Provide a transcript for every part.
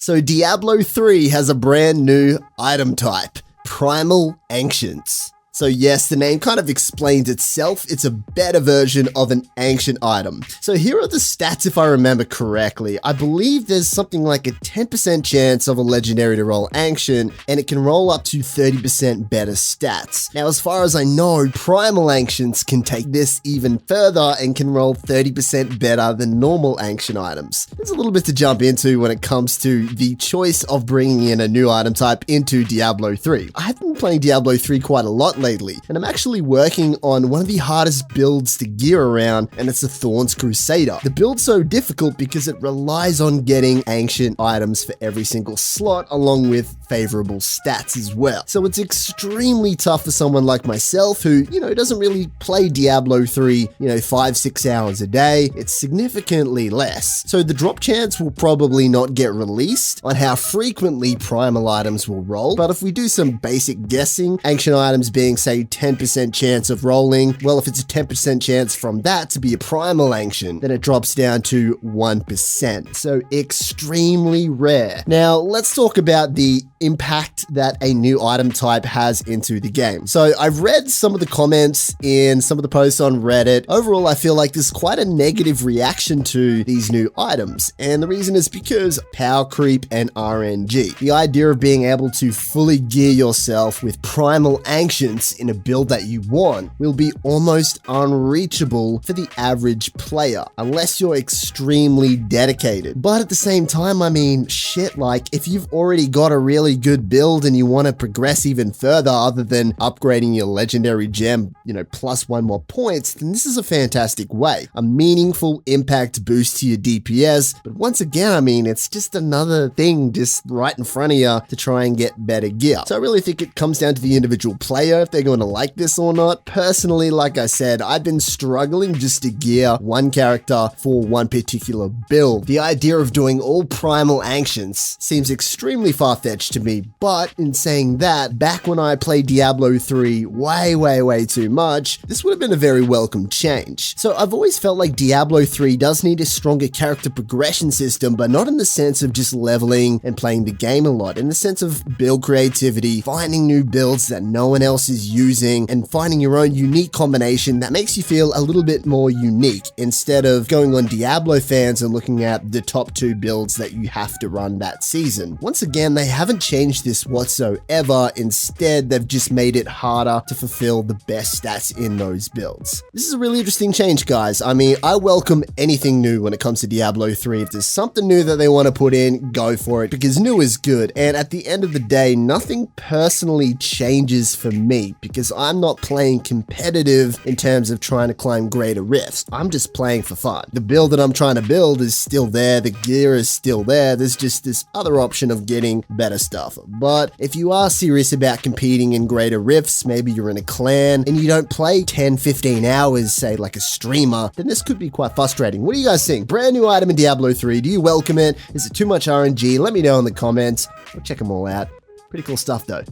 So Diablo 3 has a brand new item type, Primal Ancients. So yes, the name kind of explains itself. It's a better version of an ancient item. So here are the stats if I remember correctly. I believe there's something like a 10% chance of a legendary to roll ancient, and it can roll up to 30% better stats. Now, as far as I know, Primal Ancients can take this even further and can roll 30% better than normal ancient items. There's a little bit to jump into when it comes to the choice of bringing in a new item type into Diablo 3. I have been playing Diablo 3 quite a lot lately, and I'm actually working on one of the hardest builds to gear around, and it's the Thorns Crusader. The build's so difficult because it relies on getting ancient items for every single slot, along with favorable stats as well. So it's extremely tough for someone like myself who, doesn't really play Diablo 3, 5-6 hours a day. It's significantly less. So the drop chance will probably not get released on how frequently primal items will roll, but if we do some basic guessing, ancient items being say 10% chance of rolling, well, if it's a 10% chance from that to be a primal ancient, then it drops down to 1%. So extremely rare. Now let's talk about the impact that a new item type has into the game. So I've read some of the comments in some of the posts on Reddit. Overall, I feel like there's quite a negative reaction to these new items, and the reason is because power creep and RNG. The idea of being able to fully gear yourself with primal ancients in a build that you want will be almost unreachable for the average player unless you're extremely dedicated. But at the same time, I mean, shit, like if you've already got a really good build and you want to progress even further other than upgrading your legendary gem, plus 1 more points, then this is a fantastic way. A meaningful impact boost to your DPS. But once again, I mean, it's just another thing just right in front of you to try and get better gear. So I really think it comes down to the individual player if they're going to like this or not. Personally, like I said, I've been struggling just to gear one character for one particular build. The idea of doing all primal ancients seems extremely far-fetched to me, but in saying that, back when I played Diablo 3 way too much, this would have been a very welcome change. So I've always felt like Diablo 3 does need a stronger character progression system, but not in the sense of just leveling and playing the game a lot, in the sense of build creativity, finding new builds that no one else is using, and finding your own unique combination that makes you feel a little bit more unique, instead of going on Diablo fans and looking at the top 2 builds that you have to run that season. Once again, they haven't changed this whatsoever. Instead, they've just made it harder to fulfill the best stats in those builds. This is a really interesting change, guys. I mean, I welcome anything new when it comes to Diablo 3. If there's something new that they want to put in, go for it, because new is good. And at the end of the day, nothing personally changes for me because I'm not playing competitive in terms of trying to climb greater rifts. I'm just playing for fun. The build that I'm trying to build is still there. The gear is still there. There's just this other option of getting better stuff. But if you are serious about competing in greater rifts, maybe you're in a clan and you don't play 10-15 hours, say like a streamer, then this could be quite frustrating. What do you guys think? Brand new item in Diablo 3. Do you welcome it? Is it too much RNG? Let me know in the comments. We'll check them all out. Pretty cool stuff though.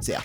See ya.